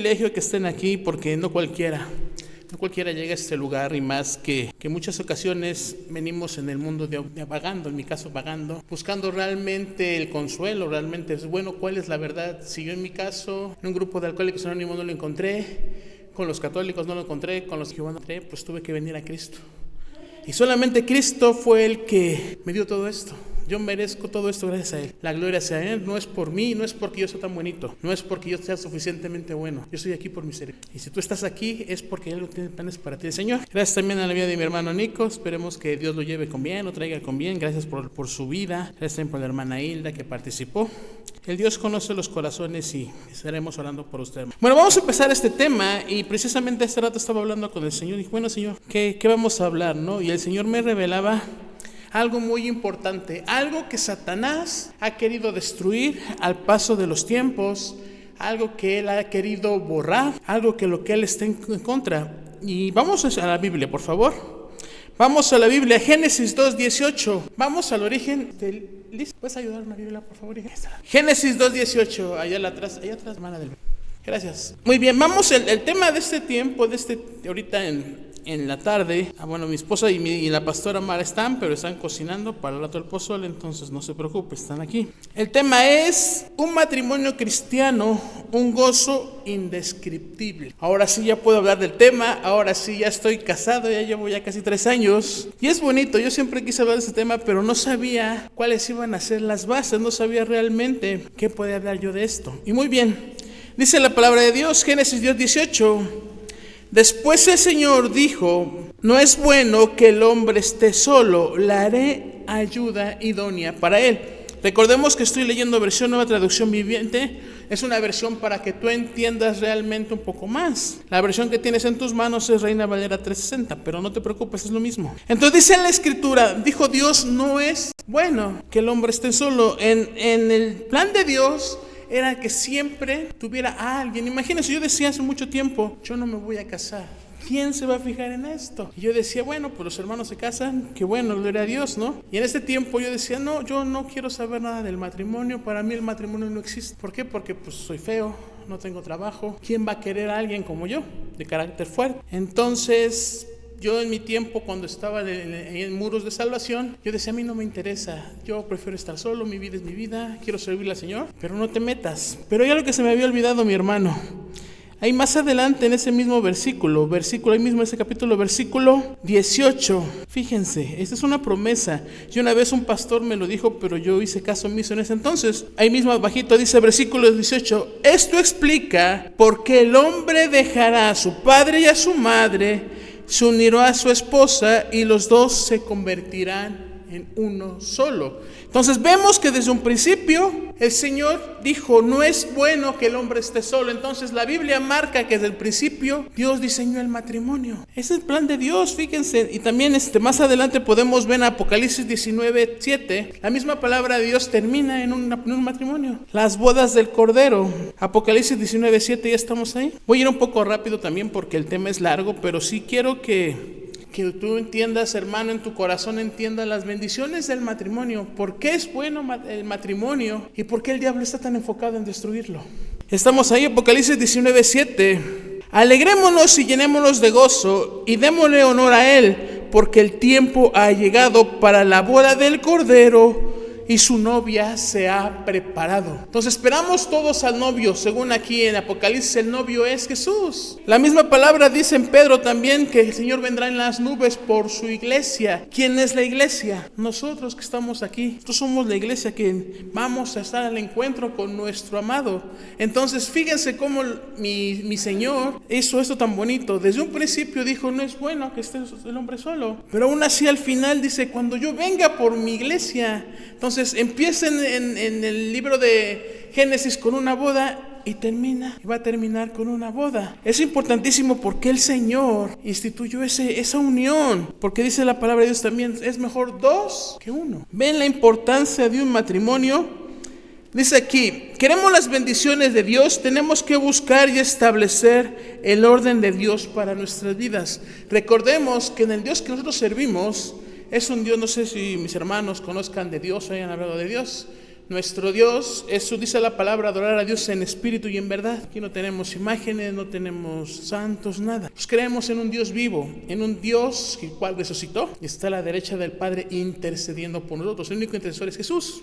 privilegio que estén aquí porque no cualquiera llega a este lugar, y más que en muchas ocasiones venimos en el mundo de vagando, en mi caso vagando, buscando realmente el consuelo, realmente es bueno, cuál es la verdad. Si yo en mi caso, en un grupo de alcohólicos anónimos no lo encontré, con los católicos no lo encontré, con los jehová no lo encontré, pues tuve que venir a Cristo. Y solamente Cristo fue el que me dio todo esto. Yo merezco todo esto gracias a Él. La gloria sea a Él. No es por mí, no es porque yo sea tan bonito, no es porque yo sea suficientemente bueno. Yo estoy aquí por misericordia. Y si tú estás aquí es porque Él tiene planes para ti. Señor, gracias también a la vida de mi hermano Nico. Esperemos que Dios lo lleve con bien, lo traiga con bien. Gracias por su vida. Gracias también por la hermana Hilda que participó. El Dios conoce los corazones y estaremos orando por usted. Bueno, vamos a empezar este tema, y precisamente este rato estaba hablando con el Señor y dije, bueno, Señor, ¿qué vamos a hablar, no? Y el Señor me revelaba algo muy importante, algo que Satanás ha querido destruir al paso de los tiempos, algo que él ha querido borrar, algo que lo que él está en contra. Y vamos a la Biblia, por favor. Vamos a la Biblia, Génesis 2:18. Vamos al origen del... ¿Listo? ¿Puedes ayudarme a Biblia, por favor? Génesis 2:18, allá atrás, hermana del... Gracias. Muy bien, vamos, el tema de este tiempo, ahorita en la tarde, bueno, mi esposa y la pastora Mara están, pero están cocinando para el rato del pozole, entonces no se preocupe, están aquí. El tema es un matrimonio cristiano, un gozo indescriptible. Ahora sí ya puedo hablar del tema, ahora sí ya estoy casado, ya llevo casi 3 años, y es bonito. Yo siempre quise hablar de este tema, pero no sabía cuáles iban a ser las bases, no sabía realmente qué podía hablar yo de esto. Y muy bien, dice la palabra de Dios, Génesis 2:18. Después el Señor dijo, no es bueno que el hombre esté solo, le haré ayuda idónea para él. Recordemos que estoy leyendo versión Nueva Traducción Viviente. Es una versión para que tú entiendas realmente un poco más. La versión que tienes en tus manos es Reina Valera 360, pero no te preocupes, es lo mismo. Entonces dice en la Escritura, dijo Dios, no es bueno que el hombre esté solo. En el plan de Dios era que siempre tuviera a alguien. Imagínense, yo decía hace mucho tiempo, yo no me voy a casar. ¿Quién se va a fijar en esto? Y yo decía, bueno, pues los hermanos se casan, qué bueno, gloria a Dios, ¿no? Y en ese tiempo yo decía, no, yo no quiero saber nada del matrimonio. Para mí el matrimonio no existe. ¿Por qué? Porque pues soy feo, no tengo trabajo. ¿Quién va a querer a alguien como yo, de carácter fuerte? Entonces, yo en mi tiempo, cuando estaba en Muros de Salvación, yo decía, a mí no me interesa, yo prefiero estar solo, mi vida es mi vida, quiero servirle al Señor, pero no te metas. Pero ya lo que se me había olvidado, mi hermano, ahí más adelante en ese mismo versículo, ahí mismo en ese capítulo, versículo 18, fíjense, esta es una promesa. Y una vez un pastor me lo dijo, pero yo hice caso omiso en ese entonces. Ahí mismo abajito dice, versículo 18, esto explica por qué el hombre dejará a su padre y a su madre, se unirá a su esposa y los dos se convertirán en uno solo. Entonces vemos que desde un principio el Señor dijo, no es bueno que el hombre esté solo. Entonces la Biblia marca que desde el principio Dios diseñó el matrimonio. Ese es el plan de Dios, fíjense. Y también más adelante podemos ver en Apocalipsis 19:7, la misma palabra de Dios termina en un matrimonio. Las bodas del Cordero. Apocalipsis 19:7, ya estamos ahí. Voy a ir un poco rápido también porque el tema es largo, pero sí quiero que tú entiendas, hermano, en tu corazón entiendas las bendiciones del matrimonio. ¿Por qué es bueno el matrimonio? ¿Y por qué el diablo está tan enfocado en destruirlo? Estamos ahí, Apocalipsis 19:7. Alegrémonos y llenémonos de gozo y démosle honor a Él, porque el tiempo ha llegado para la boda del Cordero y su novia se ha preparado. Entonces esperamos todos al novio. Según aquí en Apocalipsis, el novio es Jesús. La misma palabra dice en Pedro también que el Señor vendrá en las nubes por su iglesia. ¿Quién es la iglesia? Nosotros que estamos aquí. Nosotros somos la iglesia que vamos a estar al encuentro con nuestro amado. Entonces fíjense cómo mi Señor hizo esto tan bonito. Desde un principio dijo, no es bueno que esté el hombre solo, pero aún así al final dice, cuando yo venga por mi iglesia. Entonces empieza en el libro de Génesis con una boda y va a terminar con una boda. Es importantísimo porque el Señor instituyó esa unión, porque dice la palabra de Dios también, es mejor 2 que 1. ¿Ven la importancia de un matrimonio? Dice aquí, queremos las bendiciones de Dios, tenemos que buscar y establecer el orden de Dios para nuestras vidas. Recordemos que en el Dios que nosotros servimos es un Dios, no sé si mis hermanos conozcan de Dios o hayan hablado de Dios, Nuestro Dios, eso dice la palabra, adorar a Dios en espíritu y en verdad. Aquí no tenemos imágenes, no tenemos santos, nada. Pues creemos en un Dios vivo, en un Dios el cual resucitó y está a la derecha del Padre intercediendo por nosotros. El único intercesor es Jesús.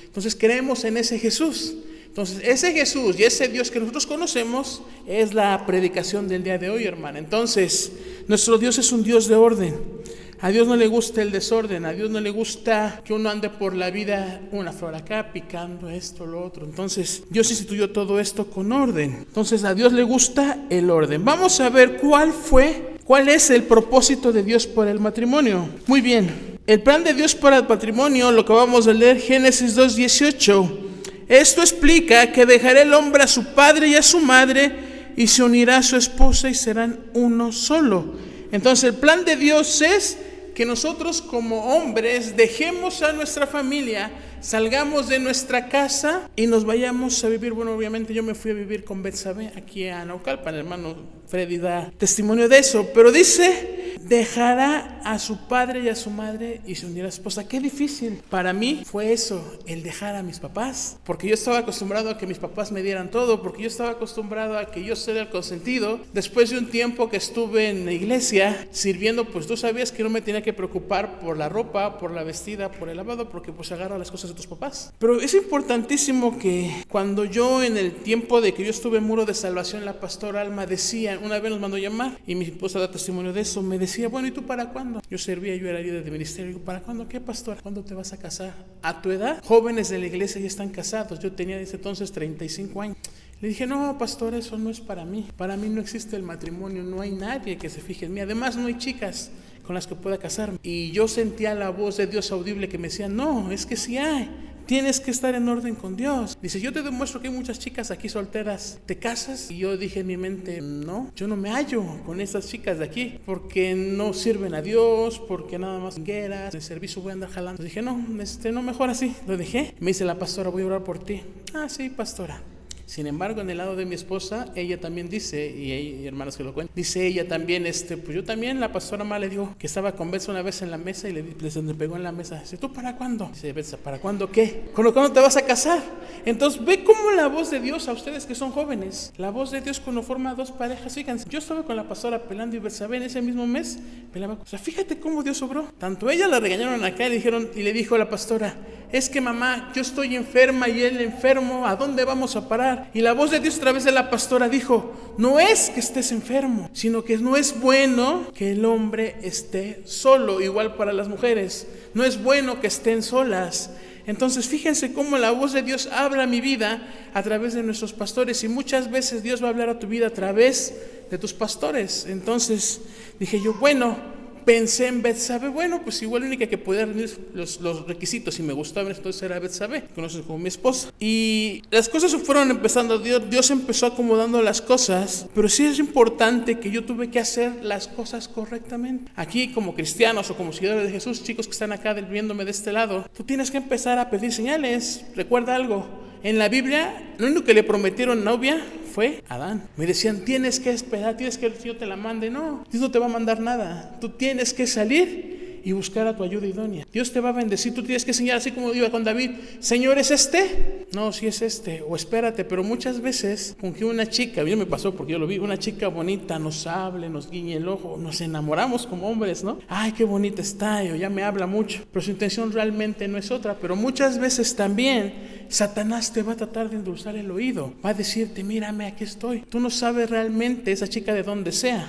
Entonces creemos en ese Jesús. Entonces ese Jesús y ese Dios que nosotros conocemos es la predicación del día de hoy, hermana. Entonces nuestro Dios es un Dios de orden. A Dios no le gusta el desorden, a Dios no le gusta que uno ande por la vida una flor acá, picando esto, lo otro. Entonces Dios instituyó todo esto con orden. Entonces a Dios le gusta el orden. Vamos a ver cuál es el propósito de Dios por el matrimonio. Muy bien, el plan de Dios para el matrimonio, lo que vamos a leer, Génesis 2:18. Esto explica que dejará el hombre a su padre y a su madre y se unirá a su esposa y serán uno solo. Entonces el plan de Dios es que nosotros como hombres dejemos a nuestra familia, salgamos de nuestra casa y nos vayamos a vivir. Bueno, obviamente yo me fui a vivir con Betsabé aquí a Naucalpan, el hermano Freddy da testimonio de eso, pero dice, dejará a su padre y a su madre y se unirá a su esposa. Qué difícil para mí fue eso, el dejar a mis papás, porque yo estaba acostumbrado a que mis papás me dieran todo, porque yo estaba acostumbrado a que yo fuera el consentido. Después de un tiempo que estuve en la iglesia sirviendo, pues tú sabías que no me tenía que preocupar por la ropa, por la vestida, por el lavado, porque pues agarra las cosas de tus papás. Pero es importantísimo que cuando yo, en el tiempo de que yo estuve en Muro de Salvación, la pastora Alma decía, una vez nos mandó llamar y mi esposa da testimonio de eso, me decía, bueno, ¿y tú para cuándo? Yo servía, yo era líder de ministerio. Digo, ¿para cuándo? ¿Qué, pastora? ¿Cuándo te vas a casar? A tu edad, jóvenes de la iglesia ya están casados. Yo tenía desde entonces 35 años. Le dije, no, pastor, eso no es para mí. Para mí no existe el matrimonio, no hay nadie que se fije en mí. Además, no hay chicas con las que pueda casarme. Y yo sentía la voz de Dios audible que me decía, no, es que sí hay. Tienes que estar en orden con Dios. Dice, yo te demuestro que hay muchas chicas aquí solteras. ¿Te casas? Y yo dije en mi mente, no, yo no me hallo con esas chicas de aquí, porque no sirven a Dios, porque nada más guerras, de servicio voy a andar jalando. Dije, no, no, mejor así. Lo dejé. Me dice la pastora, voy a orar por ti. Ah, sí, pastora. Sin embargo, en el lado de mi esposa, ella también dice, y hay hermanos que lo cuentan, dice ella también, pues yo también, la pastora Ma le dijo que estaba con Betsa una vez en la mesa y le pegó en la mesa. Dice, ¿tú para cuándo? Dice Betsa, ¿para cuándo qué? ¿Cuándo te vas a casar? Entonces, ve cómo la voz de Dios, a ustedes que son jóvenes, la voz de Dios cuando forma dos parejas, fíjense, yo estaba con la pastora pelando y Betsabé en ese mismo mes, pelaba, o sea, fíjate cómo Dios obró. Tanto ella la regañaron acá y le dijo a la pastora, es que mamá, yo estoy enferma y él enfermo, ¿a dónde vamos a parar? Y la voz de Dios a través de la pastora dijo, no es que estés enfermo, sino que no es bueno que el hombre esté solo, igual para las mujeres, no es bueno que estén solas. Entonces fíjense cómo la voz de Dios habla a mi vida a través de nuestros pastores, y muchas veces Dios va a hablar a tu vida a través de tus pastores. Entonces dije yo, bueno, pensé en Betsabé, bueno, pues igual la única que podía reunir los requisitos y me gustaba entonces era Betsabé, conoces como mi esposa. Y las cosas se fueron empezando, Dios empezó acomodando las cosas, pero sí es importante que yo tuve que hacer las cosas correctamente. Aquí como cristianos o como seguidores de Jesús, chicos que están acá viéndome de este lado, tú tienes que empezar a pedir señales. Recuerda algo, en la Biblia, lo único que le prometieron novia fue Adán. Me decían, tienes que esperar, tienes que el Señor te la mande. No, Dios no te va a mandar nada. Tú tienes que salir y buscar a tu ayuda idónea. Dios te va a bendecir. Tú tienes que señalar, así como iba con David, Señor, ¿es este? No, sí es este, o espérate. Pero muchas veces, con que una chica, a mí me pasó porque yo lo vi, una chica bonita nos hable, nos guiñe el ojo, nos enamoramos como hombres, ¿no? Ay, qué bonita está, o ya me habla mucho, pero su intención realmente no es otra. Pero muchas veces también Satanás te va a tratar de endulzar el oído, va a decirte, mírame, aquí estoy. Tú no sabes realmente esa chica de dónde sea.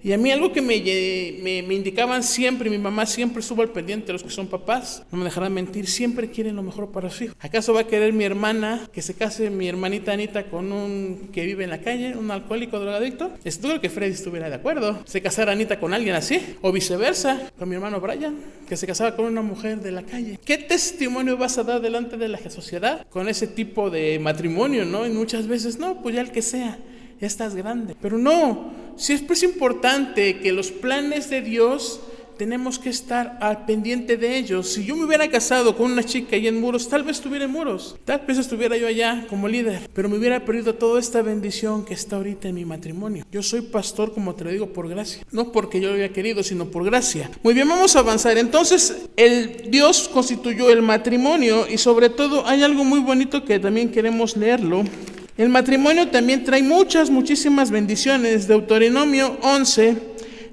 Y a mí algo que me indicaban siempre, mi mamá siempre estuvo al pendiente, los que son papás, no me dejarán mentir, siempre quieren lo mejor para su hijo. ¿Acaso va a querer mi hermana que se case mi hermanita Anita con un que vive en la calle, un alcohólico drogadicto? Yo creo que Freddy estuviera de acuerdo, se casara Anita con alguien así, o viceversa, con mi hermano Brian, que se casaba con una mujer de la calle. ¿Qué testimonio vas a dar delante de la sociedad con ese tipo de matrimonio, no? Y muchas veces, no, pues ya el que sea, ya estás grande. Pero no, sí es pues importante que los planes de Dios tenemos que estar al pendiente de ellos. Si yo me hubiera casado con una chica ahí en Muros, tal vez estuviera en Muros, tal vez estuviera yo allá como líder, pero me hubiera perdido toda esta bendición que está ahorita en mi matrimonio. Yo soy pastor, como te lo digo, por gracia, no porque yo lo había querido, sino por gracia. Muy bien, vamos a avanzar. Entonces, Dios constituyó el matrimonio, y sobre todo hay algo muy bonito que también queremos leerlo. El matrimonio también trae muchísimas bendiciones. Deuteronomio 11,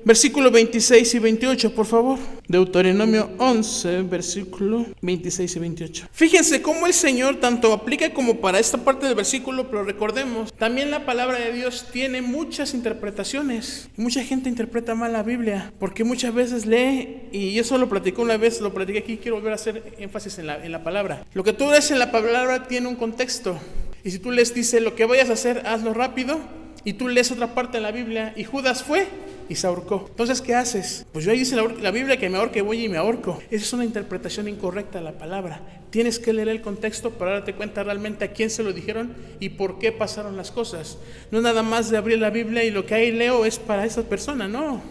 versículo 26 y 28, por favor. Deuteronomio 11, versículo 26 y 28. Fíjense cómo el Señor tanto aplica como para esta parte del versículo, pero recordemos, también la palabra de Dios tiene muchas interpretaciones. Mucha gente interpreta mal la Biblia, porque muchas veces lee, y eso lo platicé una vez, lo platiqué aquí, quiero volver a hacer énfasis en la palabra. Lo que tú lees en la palabra tiene un contexto. Y si tú les dices lo que vayas a hacer, hazlo rápido, y tú lees otra parte de la Biblia, y Judas fue y se ahorcó. Entonces, ¿qué haces? Pues yo ahí dice la Biblia que me ahorque, voy y me ahorco. Esa es una interpretación incorrecta de la palabra. Tienes que leer el contexto para darte cuenta realmente a quién se lo dijeron y por qué pasaron las cosas. No es nada más de abrir la Biblia y lo que ahí leo es para esa persona, no.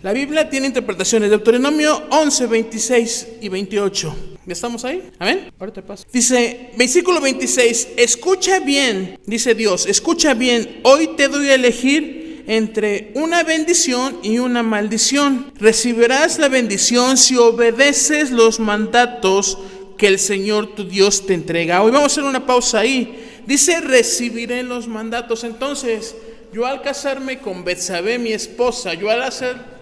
La Biblia tiene interpretaciones. Deuteronomio 11, 26 y 28. ¿Ya estamos ahí? Amén. Ahorita paso. Dice, versículo 26, escucha bien, dice Dios, escucha bien, hoy te doy a elegir entre una bendición y una maldición. Recibirás la bendición si obedeces los mandatos que el Señor tu Dios te entrega. Hoy vamos a hacer una pausa ahí. Dice, recibiré los mandatos. Entonces, yo al casarme con Betsabé, mi esposa, yo al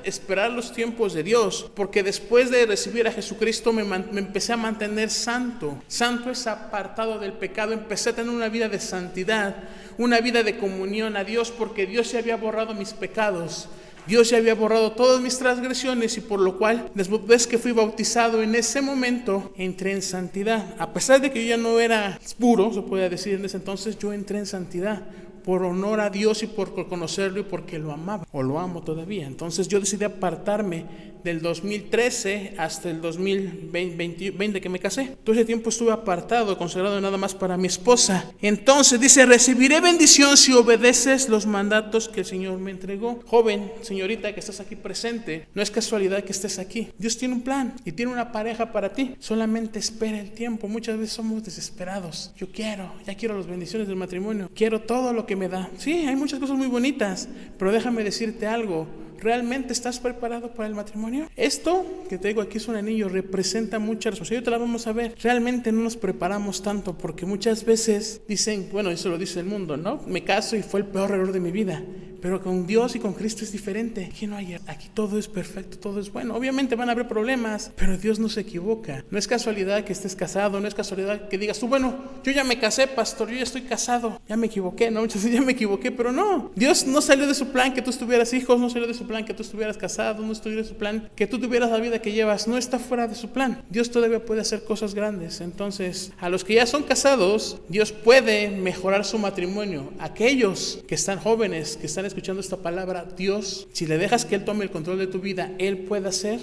esperar los tiempos de Dios, porque después de recibir a Jesucristo me empecé a mantener santo. Santo es apartado del pecado. Empecé a tener una vida de santidad, una vida de comunión a Dios, porque Dios ya había borrado mis pecados. Dios ya había borrado todas mis transgresiones, y por lo cual, después que fui bautizado, en ese momento entré en santidad. A pesar de que yo ya no era puro, se puede decir en ese entonces, yo entré en santidad por honor a Dios y por conocerlo y porque lo amaba, o lo amo todavía. Entonces yo decidí apartarme del 2013 hasta el 2020 que me casé. Todo ese tiempo estuve apartado, consagrado nada más para mi esposa. Entonces dice, recibiré bendición si obedeces los mandatos que el Señor me entregó. Joven, señorita que estás aquí presente, no es casualidad que estés aquí. Dios tiene un plan y tiene una pareja para ti. Solamente espera el tiempo. Muchas veces somos desesperados. Ya quiero las bendiciones del matrimonio. Quiero todo lo que me da. Sí, hay muchas cosas muy bonitas, pero déjame decirte algo. ¿Realmente estás preparado para el matrimonio? Esto que te digo aquí es un anillo, representa mucha responsabilidad. Te la vamos a ver. Realmente no nos preparamos tanto, porque muchas veces dicen, bueno, eso lo dice el mundo, ¿no? Me caso y fue el peor error de mi vida. Pero con Dios y con Cristo es diferente. Aquí no hay, aquí todo es perfecto, todo es bueno. Obviamente van a haber problemas, pero Dios no se equivoca. No es casualidad que estés casado, no es casualidad que digas tú, bueno, yo ya me casé, pastor, yo ya estoy casado, ya me equivoqué, ¿no? Muchas veces ya me equivoqué, pero no. Dios no salió de su plan que tú estuvieras hijos, no salió de su plan que tú estuvieras casado, no salió de su plan que tú tuvieras la vida que llevas, no está fuera de su plan. Dios todavía puede hacer cosas grandes. Entonces, a los que ya son casados, Dios puede mejorar su matrimonio. Aquellos que están jóvenes, que están escuchando esta palabra, Dios, si le dejas que Él tome el control de tu vida, Él puede hacer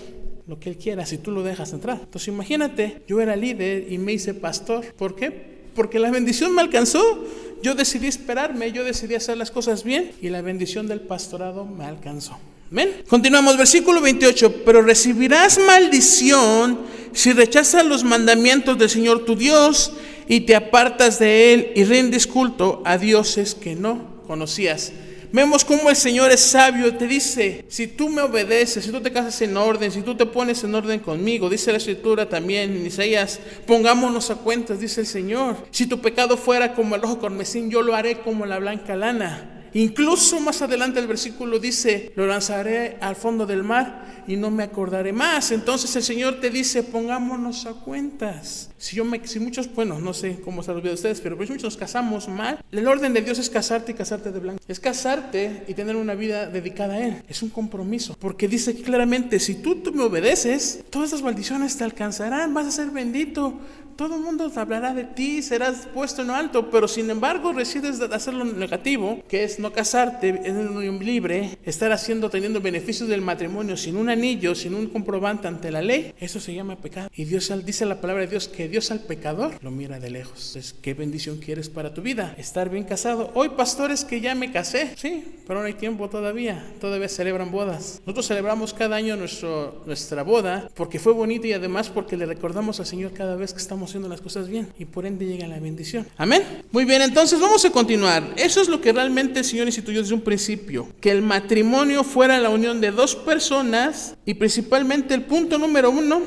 lo que Él quiera si tú lo dejas entrar. Entonces imagínate, yo era líder y me hice pastor. ¿Por qué? Porque la bendición me alcanzó. Yo decidí esperarme, yo decidí hacer las cosas bien, y la bendición del pastorado me alcanzó. ¿Ven? Continuamos, versículo 28. Pero recibirás maldición si rechazas los mandamientos del Señor tu Dios y te apartas de Él y rindes culto a dioses que no conocías. Vemos cómo el Señor es sabio. Te dice, si tú me obedeces, si tú te casas en orden, si tú te pones en orden conmigo, dice la Escritura también en Isaías, pongámonos a cuentas, dice el Señor. Si tu pecado fuera como el rojo carmesí, yo lo haré como la blanca lana. Incluso más adelante el versículo dice, lo lanzaré al fondo del mar y no me acordaré más. Entonces el Señor te dice, pongámonos a cuentas. Si muchos, bueno, no sé cómo se los olvida de ustedes, pero muchos nos casamos mal. El orden de Dios es casarte y casarte de blanco. Es casarte y tener una vida dedicada a Él. Es un compromiso, porque dice aquí claramente, si tú me obedeces, todas esas maldiciones te alcanzarán, vas a ser bendito. Todo el mundo hablará de ti, serás puesto en lo alto, pero sin embargo decides hacer lo negativo, que es no casarte, en una unión libre, estar teniendo beneficios del matrimonio sin un anillo, sin un comprobante ante la ley, eso se llama pecado. Y Dios dice la palabra de Dios que Dios al pecador lo mira de lejos. Entonces, ¿qué bendición quieres para tu vida? Estar bien casado. Hoy, pastores, que ya me casé, sí, pero no hay tiempo todavía celebran bodas. Nosotros celebramos cada año nuestra boda porque fue bonito y además porque le recordamos al Señor cada vez que estamos haciendo las cosas bien y por ende llega la bendición. Amén. Muy bien, entonces vamos a continuar. Eso es lo que realmente el Señor instituyó desde un principio, que el matrimonio fuera la unión de dos personas y principalmente el punto número 1,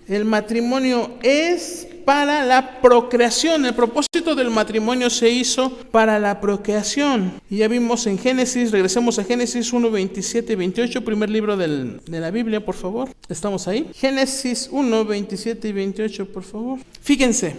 el matrimonio es para la procreación. El propósito del matrimonio se hizo para la procreación. Y ya vimos en Génesis, regresemos a Génesis 1, 27 y 28, primer libro de la Biblia, por favor. ¿Estamos ahí? Génesis 1, 27 y 28, por favor. Fíjense,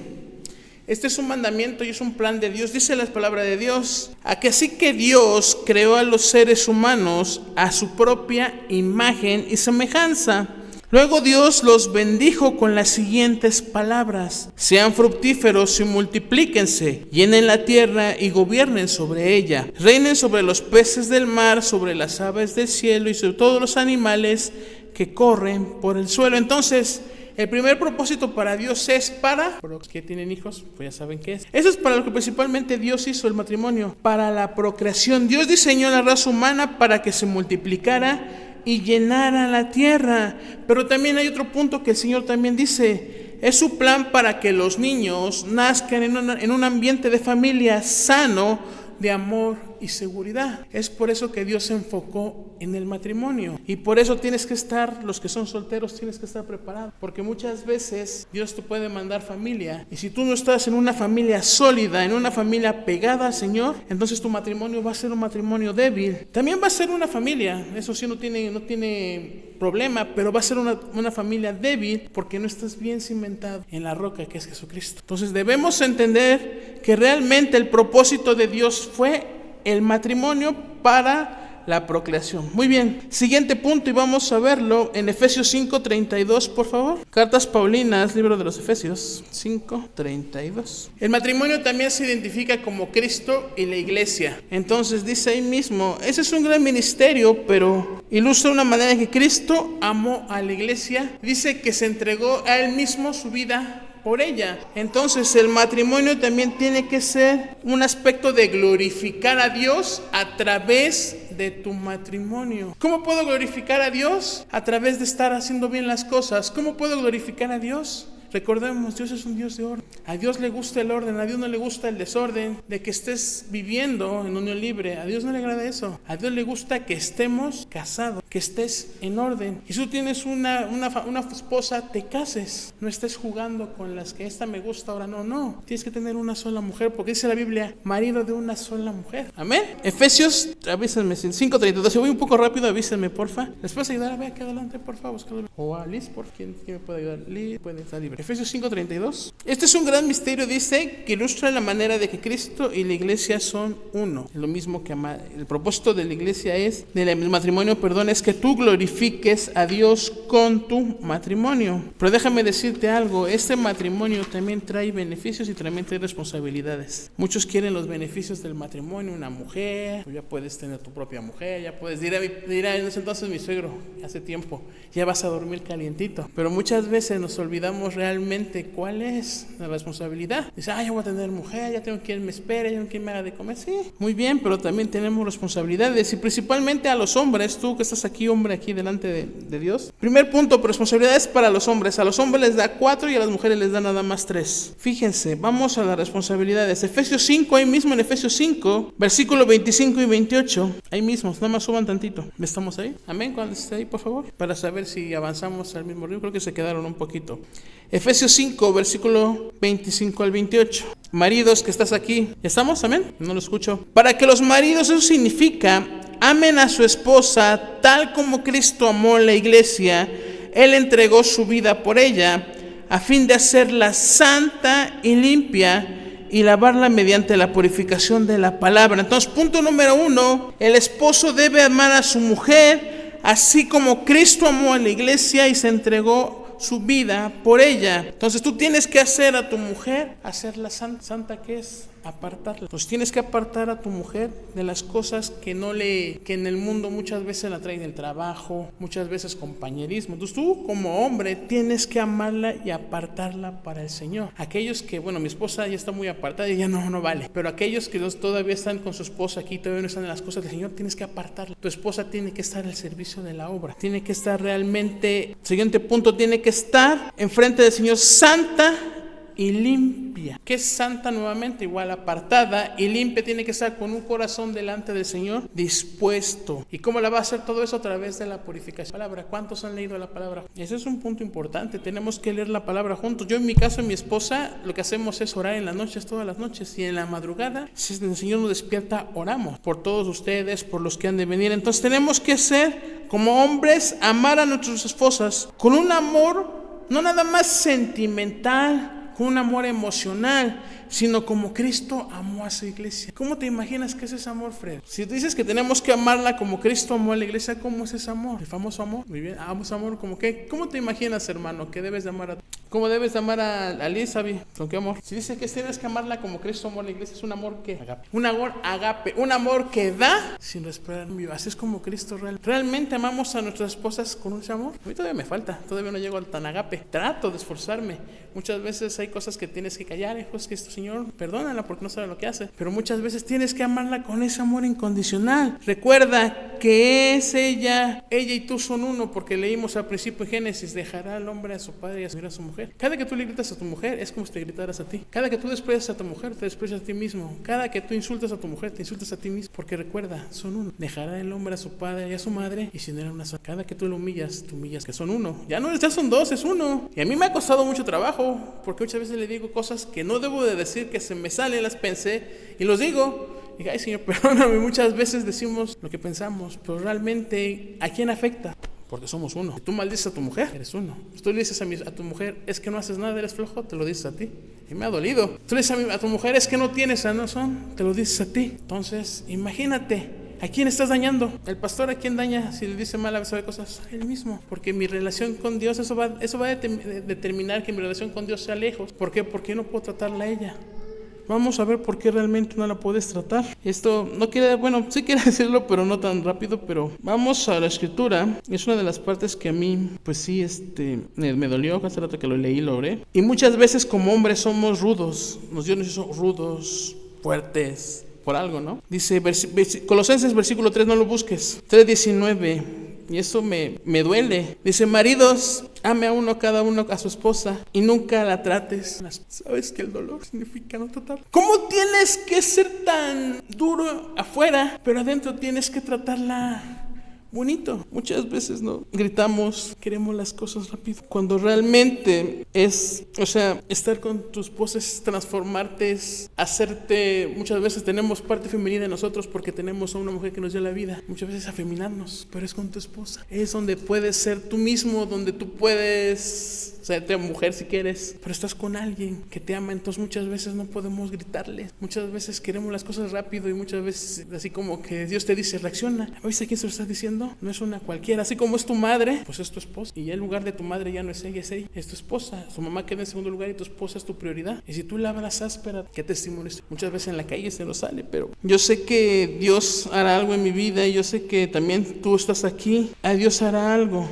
este es un mandamiento y es un plan de Dios. Dice la palabra de Dios, así que Dios creó a los seres humanos a su propia imagen y semejanza. Luego Dios los bendijo con las siguientes palabras: sean fructíferos y multiplíquense, llenen la tierra y gobiernen sobre ella, reinen sobre los peces del mar, sobre las aves del cielo y sobre todos los animales que corren por el suelo. Entonces, el primer propósito para Dios es para los que tienen hijos, pues ya saben qué es. Eso es para lo que principalmente Dios hizo el matrimonio, para la procreación. Dios diseñó la raza humana para que se multiplicara y llenara la tierra. Pero también hay otro punto que el Señor también dice: es su plan para que los niños nazcan en un ambiente de familia sano, de amor y seguridad. Es por eso que Dios se enfocó en el matrimonio. Y por eso tienes que estar, los que son solteros, tienes que estar preparado. Porque muchas veces Dios te puede mandar familia. Y si tú no estás en una familia sólida, en una familia pegada al Señor, entonces tu matrimonio va a ser un matrimonio débil. También va a ser una familia, eso sí no tiene problema, pero va a ser una familia débil porque no estás bien cimentado en la roca que es Jesucristo. Entonces debemos entender que realmente el propósito de Dios fue el matrimonio para la procreación. Muy bien, siguiente punto y vamos a verlo en Efesios 5:32, por favor. Cartas Paulinas, libro de los Efesios 5:32. El matrimonio también se identifica como Cristo y la iglesia. Entonces dice ahí mismo, ese es un gran ministerio, pero ilustra una manera en que Cristo amó a la iglesia. Dice que se entregó a él mismo su vida por ella. Entonces el matrimonio también tiene que ser un aspecto de glorificar a Dios a través de tu matrimonio. ¿Cómo puedo glorificar a Dios? A través de estar haciendo bien las cosas. ¿Cómo puedo glorificar a Dios? Recordemos, Dios es un Dios de orden. A Dios le gusta el orden, a Dios no le gusta el desorden, de que estés viviendo en unión libre. A Dios no le agrada eso. A Dios le gusta que estemos casados, que estés en orden. Y si tú tienes una esposa, te cases. No estés jugando con las que esta me gusta, ahora no. Tienes que tener una sola mujer, porque dice la Biblia, marido de una sola mujer. Amén. Efesios, avísenme, 5:32. Si voy un poco rápido, avísenme, porfa. ¿Les puedes ayudar? Ve aquí adelante, por favor. O a Liz, por ¿quién me puede ayudar? Liz puede estar libre. Efesios 5:32. Este es un gran misterio, dice, que ilustra la manera de que Cristo y la iglesia son uno. Lo mismo que el propósito de la iglesia del matrimonio, es que tú glorifiques a Dios con tu matrimonio. Pero déjame decirte algo, este matrimonio también trae beneficios y también trae responsabilidades. Muchos quieren los beneficios del matrimonio, una mujer, tú ya puedes tener tu propia mujer, ya puedes dirá en ese entonces mi suegro, hace tiempo, ya vas a dormir calientito. Pero muchas veces nos olvidamos realmente cuál es la responsabilidad. Dice, ya voy a tener mujer, ya tengo quien me espere, ya tengo quien me haga de comer. Sí, muy bien, pero también tenemos responsabilidades y principalmente a los hombres, tú que estás aquí, hombre, aquí delante de Dios. Primer punto, responsabilidades para los hombres. A los hombres les da 4 y a las mujeres les da nada más 3. Fíjense, vamos a las responsabilidades. Efesios 5, ahí mismo en Efesios 5, versículo 25 y 28. Ahí mismo, nada más suban tantito. ¿Estamos ahí? Amén, cuando esté ahí, por favor, para saber si avanzamos al mismo ritmo. Creo que se quedaron un poquito. Efesios 5, versículo 25 al 28. Maridos que estás aquí, ¿estamos? Amén. No lo escucho. Para que los maridos, eso significa, amen a su esposa tal como Cristo amó a la iglesia. Él entregó su vida por ella a fin de hacerla santa y limpia y lavarla mediante la purificación de la palabra. Entonces, punto número 1, el esposo debe amar a su mujer así como Cristo amó a la iglesia y se entregó su vida por ella. Entonces tú tienes que hacer a tu mujer, hacerla santa. ¿Santa qué es? apartarla. Pues tienes que apartar a tu mujer de las cosas que en el mundo muchas veces la traen del trabajo, muchas veces compañerismo. Entonces tú como hombre tienes que amarla y apartarla para el Señor. Aquellos que, bueno, mi esposa ya está muy apartada y ya no vale, pero aquellos que todavía están con su esposa aquí, todavía no están en las cosas del Señor, tienes que apartarla. Tu esposa tiene que estar al servicio de la obra, tiene que estar realmente, siguiente punto, tiene que estar enfrente del Señor santa y limpia. ¿Qué es santa nuevamente? Igual apartada, y limpia tiene que estar con un corazón delante del Señor dispuesto. ¿Y cómo la va a hacer todo eso? A través de la purificación. Palabra. ¿Cuántos han leído la palabra? Ese es un punto importante. Tenemos que leer la palabra juntos. Yo en mi caso, en mi esposa, lo que hacemos es orar en las noches, todas las noches, y en la madrugada, si el Señor nos despierta, oramos por todos ustedes, por los que han de venir. Entonces tenemos que ser como hombres, amar a nuestras esposas con un amor no nada más sentimental, con un amor emocional, sino como Cristo amó a su iglesia. ¿Cómo te imaginas que es ese amor, Fred? Si tú dices que tenemos que amarla como Cristo amó a la iglesia, ¿cómo es ese amor? El famoso amor. Muy bien, amor como qué. ¿Cómo te imaginas, hermano, que debes de amar ¿Cómo debes de amar a Elizabeth? ¿Con qué amor? Si dice que tienes que amarla como Cristo amó a la iglesia, es un amor que agape. Un amor agape, un amor que da sin esperar. Así es como Cristo realmente amamos a nuestras esposas con ese amor. A mí todavía me falta, todavía no llego al tan agape. Trato de esforzarme. Muchas veces hay cosas que tienes que callar, hijos, que esto, Señor, perdónala porque no sabe lo que hace. Pero muchas veces tienes que amarla con ese amor incondicional. Recuerda que es ella y tú son uno, porque leímos al principio en Génesis, dejará al hombre a su padre y a su mujer. Cada que tú le gritas a tu mujer es como si te gritaras a ti. Cada que tú desprecias a tu mujer, te desprecias a ti mismo. Cada que tú insultas a tu mujer, te insultas a ti mismo. Porque recuerda, son uno. Dejará el hombre a su padre y a su madre, y si no era una sola. Cada que tú lo humillas, tú humillas que son uno. Ya son dos, es uno. Y a mí me ha costado mucho trabajo, porque muchas veces le digo cosas que no debo de decir, que se me salen, las pensé y los digo. Y ay, Señor, perdóname. Muchas veces decimos lo que pensamos, pero realmente ¿a quién afecta? Porque somos uno. Si tú maldices a tu mujer, eres uno. Si tú le dices a tu mujer, es que no haces nada, eres flojo, te lo dices a ti. Y me ha dolido. Tú le dices a tu mujer, es que no tienes razón, te lo dices a ti. Entonces, imagínate, ¿a quién estás dañando? El pastor, ¿a quién daña si le dice mal a sabe cosas? A él mismo. Porque mi relación con Dios, eso va a determinar que mi relación con Dios sea lejos. ¿Por qué? Porque yo no puedo tratarla a ella. Vamos a ver por qué realmente no la puedes tratar. Esto no quiere, bueno, sí quiere decirlo, pero no tan rápido. Pero vamos a la escritura. Es una de las partes que a mí, pues sí, me dolió. Hace rato que lo leí, lo oré. Y muchas veces como hombres somos rudos. Dios nos hizo rudos, fuertes, por algo, ¿no? Dice Colosenses versículo 3, no lo busques. 3:19. Y eso me duele. Dice, maridos, ame a uno, cada uno a su esposa, y nunca la trates. ¿Sabes que el dolor significa no tratar? ¿Cómo tienes que ser tan duro afuera, pero adentro tienes que tratarla bonito? Muchas veces no gritamos, queremos las cosas rápido, cuando realmente es, estar con tu esposa es transformarte, es hacerte. Muchas veces tenemos parte femenina de nosotros porque tenemos a una mujer que nos dio la vida, muchas veces afeminarnos, pero es con tu esposa, es donde puedes ser tú mismo, donde tú puedes ser mujer si quieres, pero estás con alguien que te ama. Entonces muchas veces no podemos gritarle, muchas veces queremos las cosas rápido, y muchas veces así como que Dios te dice, reacciona. ¿Sabes a quién se lo estás diciendo? No es una cualquiera. Así como es tu madre, pues es tu esposa, y ya en lugar de tu madre ya no es ella, es tu esposa. Su mamá queda en segundo lugar y tu esposa es tu prioridad. Y si tú la hablas áspera, ¿qué testimonio? Muchas veces en la calle se nos sale, pero yo sé que Dios hará algo en mi vida, y yo sé que también tú estás aquí, Dios hará algo.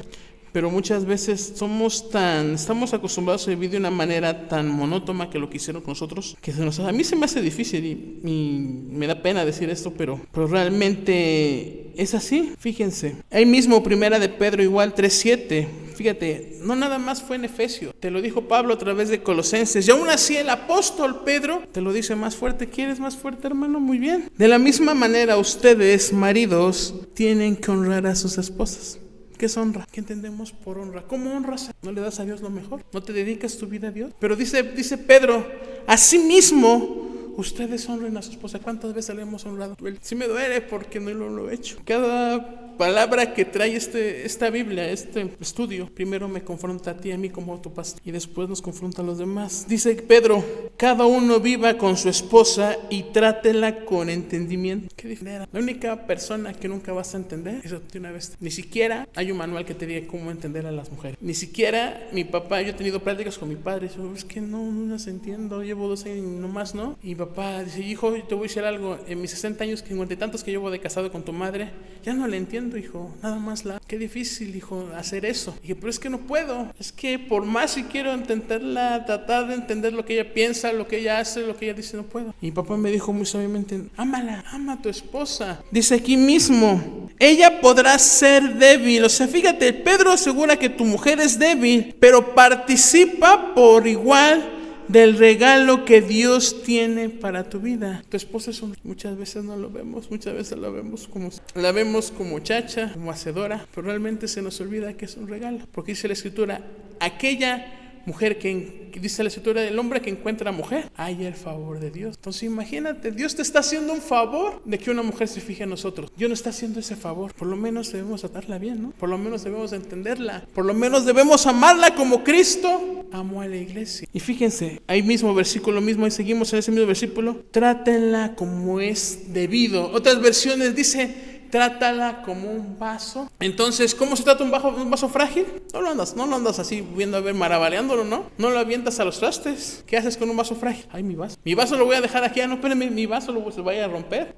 Pero muchas veces estamos acostumbrados a vivir de una manera tan monótona que lo que hicieron con nosotros, que a mí se me hace difícil y me da pena decir esto, pero realmente es así. Fíjense, ahí mismo primera de Pedro igual 3:7. Fíjate, no nada más fue en Efesios, te lo dijo Pablo a través de Colosenses, y aún así el apóstol Pedro te lo dice más fuerte. ¿Quieres más fuerte, hermano? Muy bien. De la misma manera, ustedes, maridos, tienen que honrar a sus esposas. ¿Qué es honra? ¿Qué entendemos por honra? ¿Cómo honras? ¿No le das a Dios lo mejor? ¿No te dedicas tu vida a Dios? Pero dice Pedro, asimismo, ustedes honren a su esposa. ¿Cuántas veces le hemos honrado? Sí me duele porque no lo he hecho. Cada palabra que trae esta Biblia, este estudio, primero me confronta a ti, a mí como tu pastor, y después nos confronta a los demás. Dice Pedro, cada uno viva con su esposa y trátela con entendimiento. ¿Qué diferencia? La única persona que nunca vas a entender, eso de una vez, ni siquiera hay un manual que te diga cómo entender a las mujeres. Ni siquiera mi papá, yo he tenido pláticas con mi padre, yo, es que no las entiendo, llevo 2 años nomás, ¿no? Y mi papá dice, hijo, yo te voy a decir algo, en mis 60 años, 50 y tantos que llevo de casado con tu madre, ya no le entiendo, hijo, nada más qué difícil, hijo, hacer eso. Y dije, pero es que no puedo, es que por más si quiero entenderla, tratar de entender lo que ella piensa, lo que ella hace, lo que ella dice, no puedo. Y mi papá me dijo muy sabiamente, ámala, ama a tu esposa. Dice aquí mismo, ella podrá ser débil. O sea, fíjate, Pedro asegura que tu mujer es débil, pero participa por igual del regalo que Dios tiene para tu vida. Tu esposa muchas veces no lo vemos, muchas veces la vemos como chacha, como hacedora, pero realmente se nos olvida que es un regalo, porque dice la Escritura, aquella mujer que dice la Escritura, el hombre que encuentra mujer, hay el favor de Dios. Entonces imagínate, Dios te está haciendo un favor de que una mujer se fije en nosotros. Dios nos está haciendo ese favor. Por lo menos debemos tratarla bien, ¿no? Por lo menos debemos entenderla. Por lo menos debemos amarla como Cristo amó a la iglesia. Y fíjense, ahí mismo versículo mismo, ahí seguimos en ese mismo versículo, trátenla como es debido. Otras versiones dice, trátala como un vaso. Entonces, ¿cómo se trata un vaso frágil? No lo andas así viendo a ver, maravaleándolo, ¿no? No lo avientas a los trastes. ¿Qué haces con un vaso frágil? Ay, mi vaso lo voy a dejar aquí. No, espérame, mi vaso se vaya a romper.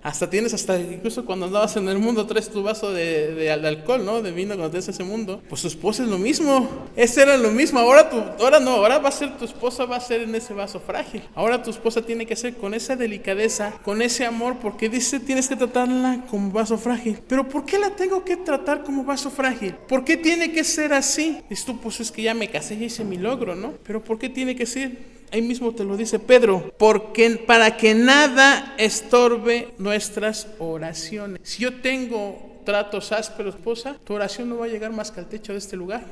Incluso cuando andabas en el mundo, traes tu vaso de alcohol, ¿no? De vino cuando tienes ese mundo. Pues tu esposa es lo mismo. Ese era lo mismo. Ahora va a ser tu esposa, va a ser en ese vaso frágil. Ahora tu esposa tiene que ser con esa delicadeza, con ese amor, porque dice, tienes que tratarla como vaso frágil. Pero ¿por qué la tengo que tratar como vaso frágil? ¿Por qué tiene que ser así? Dices tú, pues es que ya me casé, ya hice mi logro, ¿no? Pero ¿por qué tiene que ser? Ahí mismo te lo dice Pedro, porque para que nada estorbe nuestras oraciones. Si yo tengo tratos ásperos, esposa, tu oración no va a llegar más que al techo de este lugar.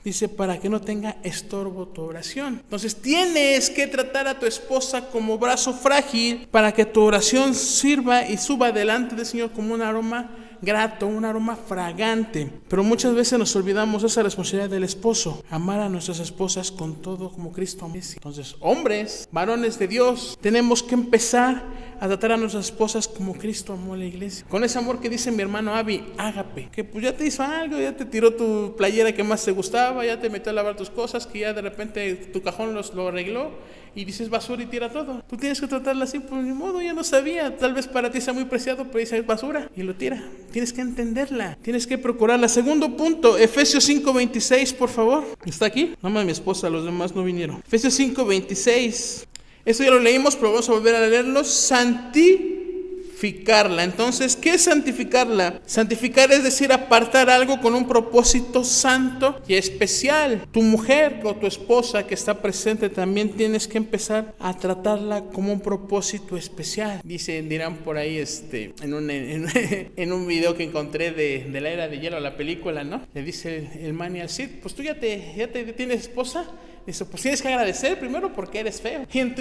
Dice, para que no tenga estorbo tu oración. Entonces tienes que tratar a tu esposa como brazo frágil para que tu oración sirva y suba delante del Señor como un aroma grato, un aroma fragante. Pero muchas veces nos olvidamos de esa responsabilidad del esposo, amar a nuestras esposas con todo como Cristo amó. Entonces, hombres, varones de Dios, tenemos que empezar a tratar a nuestras esposas como Cristo amó a la iglesia. Con ese amor que dice mi hermano Avi, ágape, que pues ya te hizo algo, ya te tiró tu playera que más te gustaba, ya te metió a lavar tus cosas, que ya de repente tu cajón lo arregló y dices basura y tira todo. Tú tienes que tratarla así, pues ni modo, ya no sabía. Tal vez para ti sea muy preciado, pero dice basura y lo tira. Tienes que entenderla, tienes que procurarla. Segundo punto, Efesios 5:26, por favor. ¿Está aquí? Nada más mi esposa, los demás no vinieron. Efesios 5:26. Esto ya lo leímos, pero vamos a volver a leerlo. Santificarla. Entonces, ¿qué es santificarla? Santificar es decir, apartar algo con un propósito santo y especial. Tu mujer o tu esposa que está presente también tienes que empezar a tratarla como un propósito especial. Dirán por ahí en un video que encontré de la Era de Hielo, la película, ¿no? Le dice el Manny al Cid, pues tú ya te tienes esposa. Dice, pues tienes que agradecer primero porque eres feo. Y en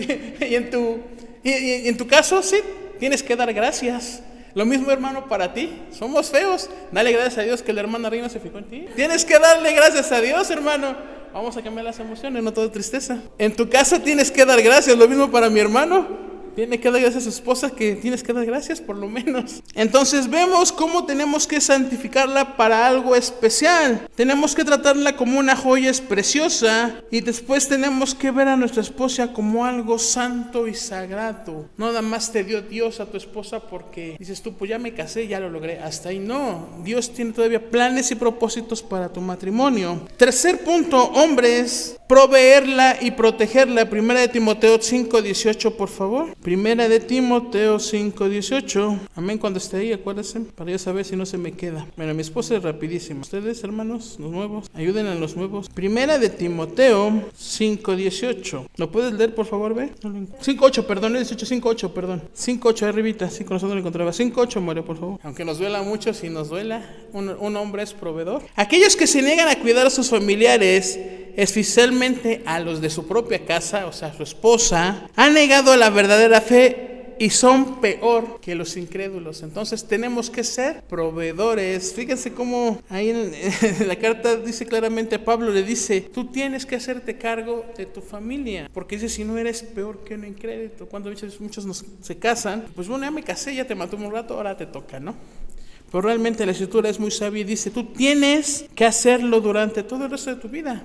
tu caso, sí, tienes que dar gracias. Lo mismo, hermano, para ti. Somos feos. Dale gracias a Dios que la hermana Reina se fijó en ti. Tienes que darle gracias a Dios, hermano. Vamos a cambiar las emociones, no todo tristeza. En tu casa tienes que dar gracias. Lo mismo para mi hermano. Tiene que dar gracias a su esposa, que tienes que dar gracias por lo menos. Entonces vemos cómo tenemos que santificarla para algo especial. Tenemos que tratarla como una joya preciosa y después tenemos que ver a nuestra esposa como algo santo y sagrado. No nada más te dio Dios a tu esposa porque dices tú, pues ya me casé, ya lo logré. Hasta ahí no. Dios tiene todavía planes y propósitos para tu matrimonio. Tercer punto, hombres, proveerla y protegerla. Primera de Timoteo 5:18, por favor. Primera de Timoteo 5:18. Amén, cuando esté ahí, acuérdense, para yo saber si no se me queda. Bueno, mi esposa es rapidísima. Ustedes, hermanos, los nuevos, ayuden a los nuevos. Primera de Timoteo 5:18. ¿Lo puedes leer, por favor, ve? 5:8, perdón, 5:8, perdón. 5:8, arribita, sí, con nosotros lo encontraba. 5:8, muere, por favor. Aunque nos duela mucho, si nos duela, un hombre es proveedor. Aquellos que se niegan a cuidar a sus familiares, especialmente a los de su propia casa, o sea, su esposa, ha negado la verdadera fe y son peor que los incrédulos. Entonces tenemos que ser proveedores. Fíjense cómo ahí en la carta dice claramente, Pablo le dice, tú tienes que hacerte cargo de tu familia, porque dice, si no eres peor que un incrédulo. Cuando muchos se casan, pues bueno, ya me casé, ya te maté un rato, ahora te toca, ¿no? Pero realmente la Escritura es muy sabia y dice, tú tienes que hacerlo durante todo el resto de tu vida.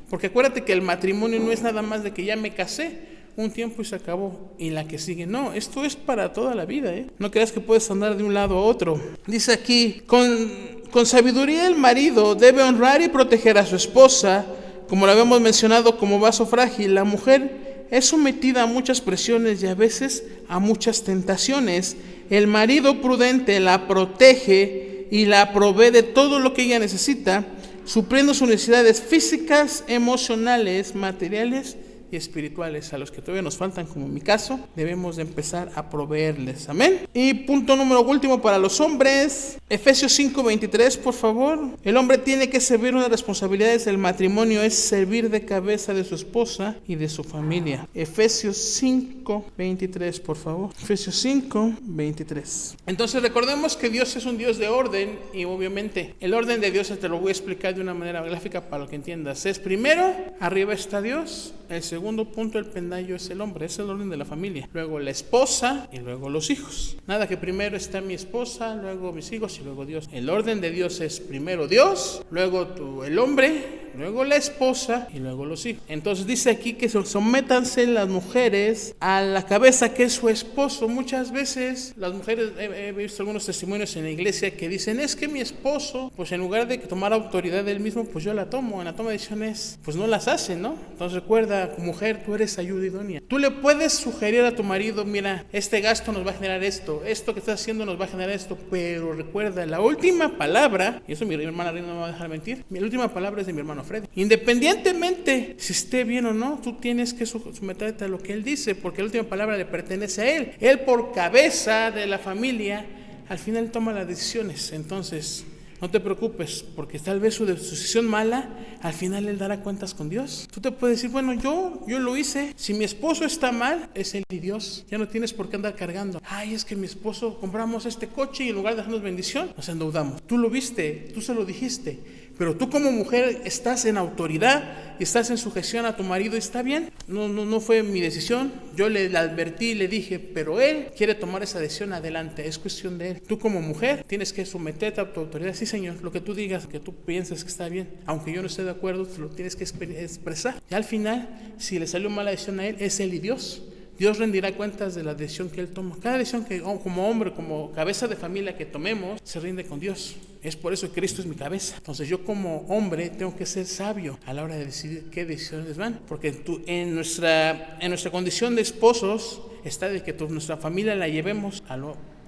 Porque acuérdate que el matrimonio no es nada más de que ya me casé un tiempo y se acabó, y la que sigue. No, esto es para toda la vida, ¿eh? No creas que puedes andar de un lado a otro. Dice aquí, con sabiduría el marido debe honrar y proteger a su esposa, como lo habíamos mencionado, como vaso frágil. La mujer es sometida a muchas presiones y a veces a muchas tentaciones. El marido prudente la protege y la provee de todo lo que ella necesita, supliendo sus necesidades físicas, emocionales, materiales y espirituales. A los que todavía nos faltan, como en mi caso, debemos de empezar a proveerles. Amén. Y punto número último para los hombres, Efesios 5:23, por favor. El hombre tiene que servir. Una de las responsabilidades del matrimonio es servir de cabeza de su esposa y de su familia. Efesios 5:23, por favor. Efesios 5:23. Entonces recordemos que Dios es un Dios de orden, y obviamente el orden de Dios te lo voy a explicar de una manera gráfica para que entiendas. Es primero, arriba está Dios. El segundo punto, el pendaño, es el hombre, es el orden de la familia. Luego la esposa y luego los hijos. Nada que primero está mi esposa, luego mis hijos y luego Dios. El orden de Dios es primero Dios, luego el hombre, luego la esposa y luego los hijos. Entonces dice aquí que sométanse las mujeres a la cabeza, que es su esposo. Muchas veces las mujeres, he visto algunos testimonios en la iglesia que dicen, es que mi esposo, pues en lugar de tomar autoridad él mismo, pues yo la tomo. En la toma de decisiones, pues no las hace, ¿no? Entonces recuerda, mujer, tú eres ayuda idónea. Tú le puedes sugerir a tu marido, mira, este gasto nos va a generar esto que estás haciendo nos va a generar esto, pero recuerda, la última palabra, y eso mi hermana Reina no me va a dejar mentir, la última palabra es de mi hermano Freddy. Independientemente si esté bien o no, tú tienes que someterte a lo que él dice, porque la última palabra le pertenece a él. Él, por cabeza de la familia, al final toma las decisiones. Entonces, no te preocupes, porque tal vez su decisión mala, al final él dará cuentas con Dios. Tú te puedes decir, bueno, yo lo hice. Si mi esposo está mal, es él y Dios. Ya no tienes por qué andar cargando. Ay, es que mi esposo, compramos este coche y en lugar de darnos bendición, nos endeudamos. Tú lo viste, tú se lo dijiste. Pero tú como mujer estás en autoridad, estás en sujeción a tu marido, y está bien. No fue mi decisión. Yo le advertí y le dije, pero él quiere tomar esa decisión, adelante, es cuestión de él. Tú como mujer tienes que someterte a tu autoridad. Sí, Señor, lo que tú digas, que tú pienses que está bien, aunque yo no esté de acuerdo, tú lo tienes que expresar. Y al final, si le salió mala decisión a él, es él y Dios. Dios rendirá cuentas de la decisión que él toma. Cada decisión que como hombre, como cabeza de familia que tomemos, se rinde con Dios. Es por eso que Cristo es mi cabeza. Entonces yo como hombre tengo que ser sabio a la hora de decidir qué decisiones van. Porque en nuestra condición de esposos está de que nuestra familia la llevemos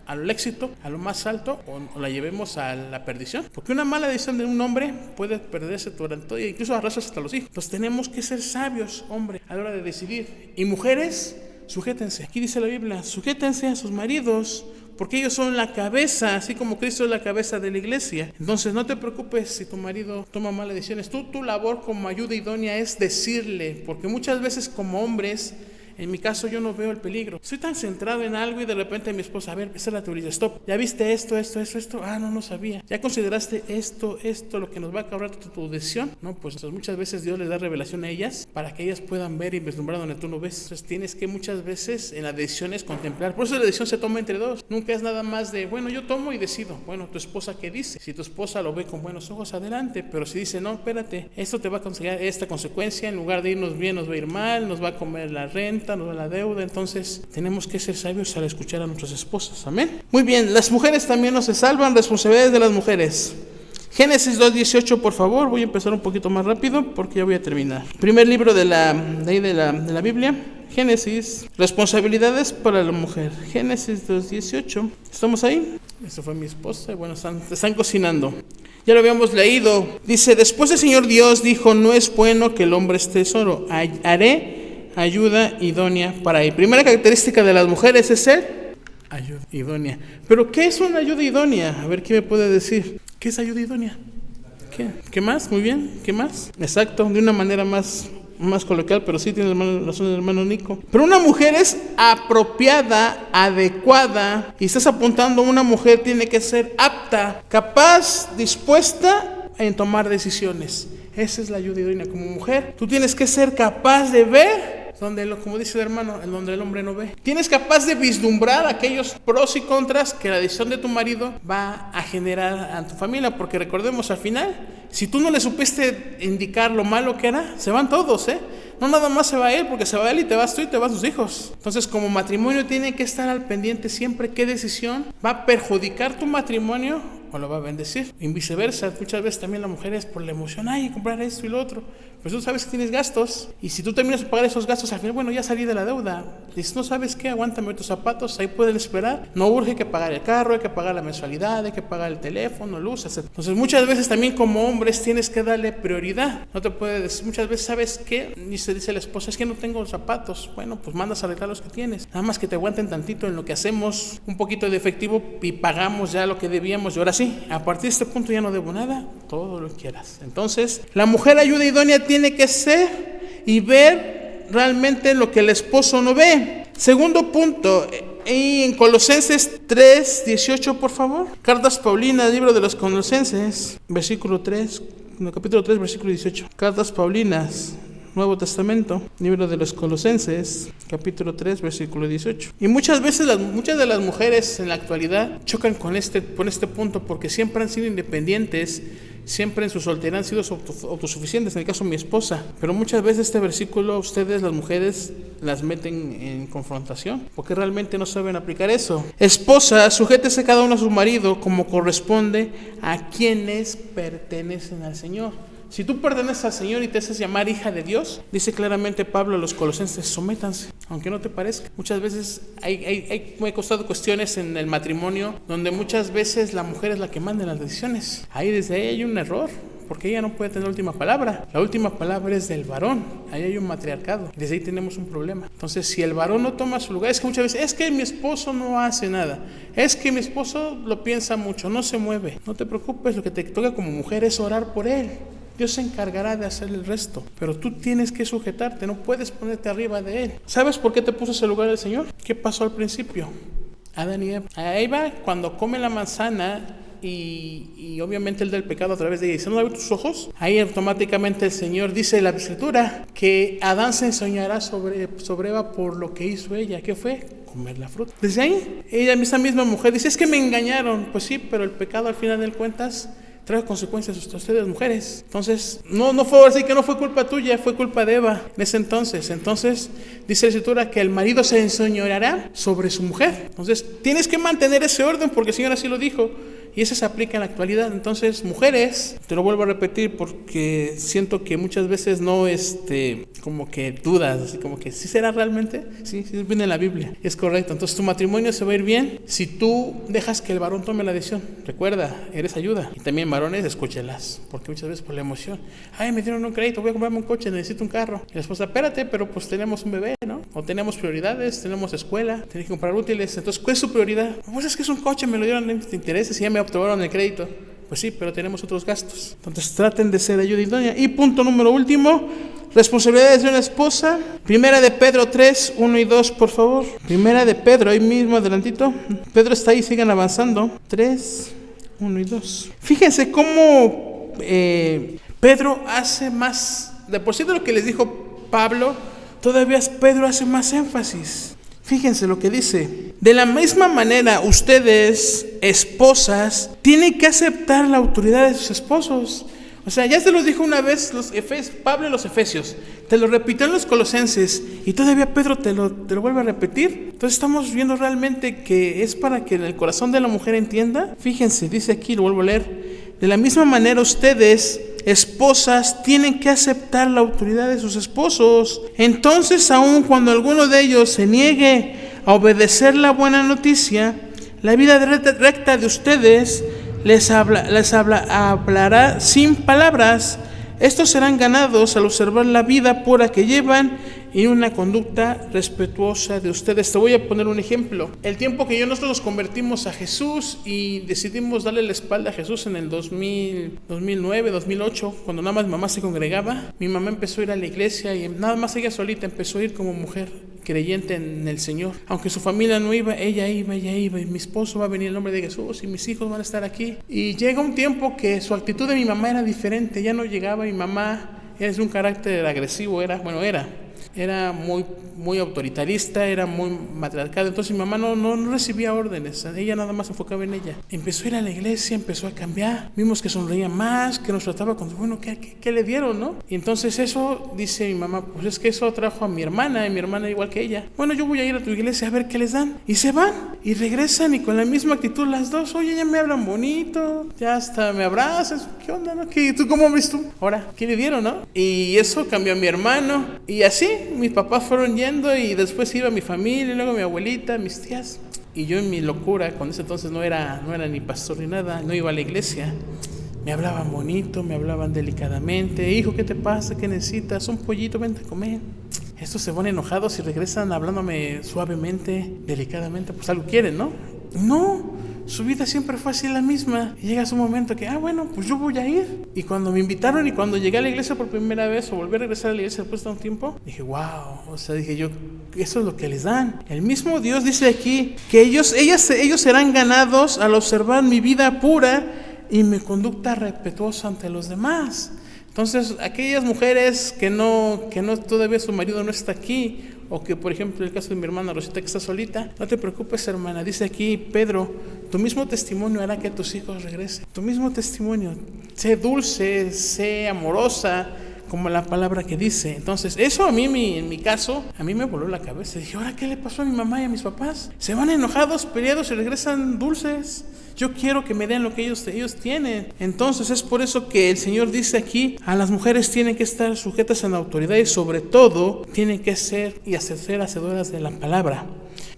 al éxito, a lo más alto, o la llevemos a la perdición. Porque una mala decisión de un hombre puede perderse durante todo, e incluso arrasas hasta los hijos. Entonces tenemos que ser sabios, hombre, a la hora de decidir. Y mujeres, sujétense. Aquí dice la Biblia, sujétense a sus maridos, porque ellos son la cabeza, así como Cristo es la cabeza de la iglesia. Entonces no te preocupes si tu marido toma malas decisiones. Tu labor como ayuda idónea es decirle, porque muchas veces como hombres, en mi caso yo no veo el peligro. Estoy tan centrado en algo y de repente mi esposa, a ver, esa es la teoría, stop. ¿Ya viste esto? Ah, no sabía. ¿Ya consideraste esto, lo que nos va a causar tu decisión? No, pues muchas veces Dios les da revelación a ellas para que ellas puedan ver y vislumbrar donde tú no ves. Entonces tienes que muchas veces en las decisiones contemplar. Por eso la decisión se toma entre dos. Nunca es nada más de, bueno, yo tomo y decido. Bueno, tu esposa, ¿qué dice? Si tu esposa lo ve con buenos ojos, adelante. Pero si dice, no, espérate, esto te va a conseguir esta consecuencia, en lugar de irnos bien, nos va a ir mal, nos va a comer la renta, nos va a la deuda. Entonces tenemos que ser sabios al escuchar a nuestras esposas. Amén. Muy bien, las mujeres también no se salvan. Responsabilidades de las mujeres. Génesis 2:18, por favor. Voy a empezar un poquito más rápido porque ya voy a terminar. Primer libro de la Biblia, Génesis. Responsabilidades para la mujer. Génesis 2:18. ¿Estamos ahí? Esa fue mi esposa. Bueno, están cocinando. Ya lo habíamos leído. Dice, después el Señor Dios dijo, no es bueno que el hombre esté solo. Haré ayuda idónea para él. Primera característica de las mujeres es ser ayuda idónea. ¿Pero qué es una ayuda idónea? A ver, ¿quién me puede decir? ¿Qué es ayuda idónea? ¿Qué más? Muy bien. ¿Qué más? Exacto, de una manera más más coloquial, pero sí tiene razón el hermano Nico. Pero una mujer es apropiada, adecuada, y estás apuntando a una mujer tiene que ser apta, capaz, dispuesta en tomar decisiones. Esa es la ayuda idónea. Como mujer, tú tienes que ser capaz de ver como dice el hermano, en donde el hombre no ve. Tienes capaz de vislumbrar aquellos pros y contras que la decisión de tu marido va a generar a tu familia, porque recordemos, al final, si tú no le supiste indicar lo malo que era, se van todos, no nada más se va él, porque se va él y te vas tú y te van sus hijos. Entonces, como matrimonio tiene que estar al pendiente siempre qué decisión va a perjudicar tu matrimonio o lo va a bendecir, y viceversa. Muchas veces también la mujer es por la emoción, comprar esto y lo otro, pues tú sabes que tienes gastos, y si tú terminas de pagar esos gastos, al final, bueno, ya salí de la deuda. Dices, no sabes qué, aguántame tus zapatos, ahí pueden esperar, no urge que pagar el carro, hay que pagar la mensualidad, hay que pagar el teléfono, luz, etc. Entonces muchas veces también como hombres tienes que darle prioridad. No te puedes decir, muchas veces, ¿sabes qué? Dice la esposa, es que no tengo zapatos. Bueno, pues mandas a arreglar los que tienes, nada más que te aguanten tantito en lo que hacemos un poquito de efectivo y pagamos ya lo que debíamos, y ahora sí, a partir de este punto ya no debo nada, todo lo que quieras. Entonces, la mujer ayuda idónea tiene que ser y ver realmente lo que el esposo no ve. Segundo punto, en Colosenses 3:18, por favor. Cartas Paulinas, libro de los Colosenses, capítulo 3, versículo 18. Cartas Paulinas, Nuevo Testamento, libro de los Colosenses, capítulo 3, versículo 18. Y muchas veces muchas de las mujeres en la actualidad chocan con este punto, porque siempre han sido independientes, siempre en su soltería han sido autosuficientes, en el caso de mi esposa. Pero muchas veces este versículo ustedes, las mujeres, las meten en confrontación, porque realmente no saben aplicar eso. Esposa, sujétese cada uno a su marido como corresponde a quienes pertenecen al Señor. Si tú perteneces al Señor y te haces llamar hija de Dios, dice claramente Pablo a los colosenses, sométanse, aunque no te parezca. Muchas veces me ha costado cuestiones en el matrimonio donde muchas veces la mujer es la que manda las decisiones. Desde ahí hay un error, porque ella no puede tener la última palabra. La última palabra es del varón. Ahí hay un matriarcado. Desde ahí tenemos un problema. Entonces, si el varón no toma su lugar, es que muchas veces, es que mi esposo no hace nada. Es que mi esposo lo piensa mucho, no se mueve. No te preocupes, lo que te toca como mujer es orar por él. Dios se encargará de hacer el resto, pero tú tienes que sujetarte, no puedes ponerte arriba de él. ¿Sabes por qué te puso ese lugar el Señor? ¿Qué pasó al principio? Adán y Eva. A Eva, cuando come la manzana y obviamente el del pecado a través de ella, dice, ¿no abre tus ojos? Ahí automáticamente el Señor dice en la Escritura que Adán se ensoñará sobre Eva por lo que hizo ella. ¿Qué fue? Comer la fruta. Desde ahí, esa misma mujer dice, es que me engañaron. Pues sí, pero el pecado al final de cuentas trae consecuencias a ustedes, mujeres. Entonces, no fue así, que no fue culpa tuya, fue culpa de Eva en ese entonces. Entonces, dice la Escritura que el marido se enseñoreará sobre su mujer. Entonces, tienes que mantener ese orden, porque el Señor así lo dijo. Y eso se aplica en la actualidad. Entonces, mujeres, te lo vuelvo a repetir porque siento que muchas veces no, como que dudas, así como que ¿sí será realmente? Sí viene en la Biblia, es correcto. Entonces, tu matrimonio se va a ir bien si tú dejas que el varón tome la decisión. Recuerda, eres ayuda. Y también varones, escúchelas, porque muchas veces por la emoción, me dieron un crédito, voy a comprarme un coche, necesito un carro. Y la esposa, espérate, pero pues tenemos un bebé, ¿no? O tenemos prioridades, tenemos escuela, tienes que comprar útiles. Entonces, ¿cuál es su prioridad? Pues es que es un coche, me lo dieron en intereses y ya me aprobaron el crédito. Pues sí, pero tenemos otros gastos. Entonces traten de ser ayuda idónea. Y punto número último, responsabilidades de una esposa. Primera de Pedro 3, 1 y 2, por favor. Primera de Pedro, ahí mismo adelantito. Pedro está ahí, sigan avanzando. 3, 1 y 2. Fíjense cómo Pedro hace más, de por sí de lo que les dijo Pablo, todavía Pedro hace más énfasis. Fíjense lo que dice. De la misma manera, ustedes, esposas, tienen que aceptar la autoridad de sus esposos. O sea, ya se los dijo una vez Pablo en los Efesios, te lo repitió en los Colosenses, y todavía Pedro te lo vuelve a repetir. Entonces estamos viendo realmente que es para que el corazón de la mujer entienda. Fíjense, dice aquí, lo vuelvo a leer. De la misma manera, ustedes, esposas, tienen que aceptar la autoridad de sus esposos. Entonces, aun cuando alguno de ellos se niegue a obedecer la buena noticia, la vida recta de ustedes les hablará sin palabras. Estos serán ganados al observar la vida pura que llevan y una conducta respetuosa de ustedes. Te voy a poner un ejemplo. El tiempo que nosotros nos convertimos a Jesús y decidimos darle la espalda a Jesús en el 2009, 2008, cuando nada más mi mamá se congregaba, mi mamá empezó a ir a la iglesia y nada más ella solita empezó a ir como mujer creyente en el Señor. Aunque su familia no iba, ella iba, y mi esposo va a venir en el nombre de Jesús y mis hijos van a estar aquí. Y llega un tiempo que su actitud de mi mamá era diferente, ya no llegaba. Mi mamá es de un carácter agresivo, era muy autoritarista, era muy matriarcal. Entonces mi mamá no recibía órdenes, ella nada más se enfocaba en ella. Empezó a ir a la iglesia, empezó a cambiar, vimos que sonreía más, que nos trataba con, bueno, ¿qué le dieron, no? Y entonces eso, dice mi mamá, pues es que eso trajo a mi hermana, y mi hermana igual que ella. Bueno, yo voy a ir a tu iglesia a ver qué les dan. Y se van, y regresan, y con la misma actitud las dos, oye, ya me hablan bonito, ya hasta me abrazas, ¿qué onda, no? ¿Tú cómo ves tú? Ahora, ¿qué le dieron, no? Y eso cambió a mi hermano, y así, mis papás fueron yendo y después iba mi familia, y luego mi abuelita, mis tías. Y yo en mi locura, cuando ese entonces no era ni pastor ni nada, no iba a la iglesia, me hablaban bonito, me hablaban delicadamente. Hijo, ¿qué te pasa? ¿Qué necesitas? Un pollito, vente a comer. Estos se van enojados y regresan hablándome suavemente, delicadamente, pues algo quieren, ¿no? No, su vida siempre fue así la misma. Y llega un momento que, bueno, pues yo voy a ir. Y cuando me invitaron y cuando llegué a la iglesia por primera vez o volví a regresar a la iglesia después de un tiempo, dije, wow, o sea, dije yo, eso es lo que les dan. El mismo Dios dice aquí que ellos serán ganados al observar mi vida pura y mi conducta respetuosa ante los demás. Entonces, aquellas mujeres que no todavía su marido no está aquí, o que por ejemplo el caso de mi hermana Rosita que está solita, no te preocupes, hermana, dice aquí Pedro, tu mismo testimonio hará que tus hijos regresen. Tu mismo testimonio, sé dulce, sé amorosa, como la palabra que dice. Entonces, eso a mí, en mi caso, a mí me voló la cabeza. Dije, ¿ahora qué le pasó a mi mamá y a mis papás? Se van enojados, peleados y regresan dulces. Yo quiero que me den lo que ellos tienen. Entonces, es por eso que el Señor dice aquí, a las mujeres tienen que estar sujetas a la autoridad y sobre todo, tienen que ser y ser hacedoras de la palabra.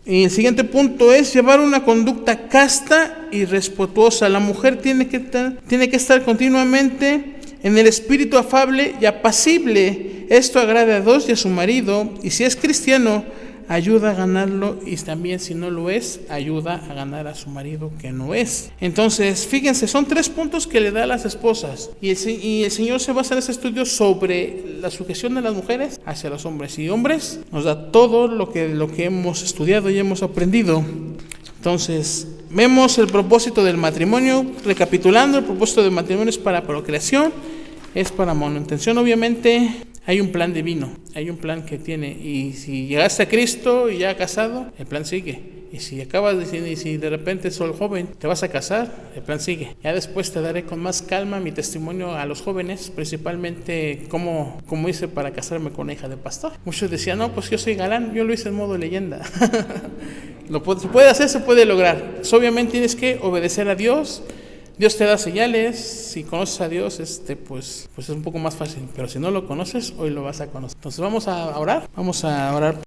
Y el siguiente punto es llevar una conducta casta y respetuosa. La mujer tiene que estar continuamente en el espíritu afable y apacible. Esto agrada a Dios y a su marido, y si es cristiano, ayuda a ganarlo, y también si no lo es, ayuda a ganar a su marido que no es. Entonces, fíjense, son 3 puntos que le da a las esposas, y el Señor se basa en ese estudio sobre la sujeción de las mujeres hacia los hombres, y hombres nos da todo lo que hemos estudiado y hemos aprendido. Entonces, vemos el propósito del matrimonio. Recapitulando, el propósito del matrimonio es para procreación, es para manutención. Obviamente hay un plan divino, hay un plan que tiene, y si llegaste a Cristo y ya casado, el plan sigue. Y si de repente sos joven, te vas a casar, el plan sigue. Ya después te daré con más calma mi testimonio a los jóvenes, principalmente cómo hice para casarme con una hija de pastor. Muchos decían, no, pues yo soy galán, yo lo hice en modo leyenda. Se puede hacer, se puede lograr. Obviamente tienes que obedecer a Dios. Dios te da señales. Si conoces a Dios, pues es un poco más fácil. Pero si no lo conoces, hoy lo vas a conocer. Entonces vamos a orar.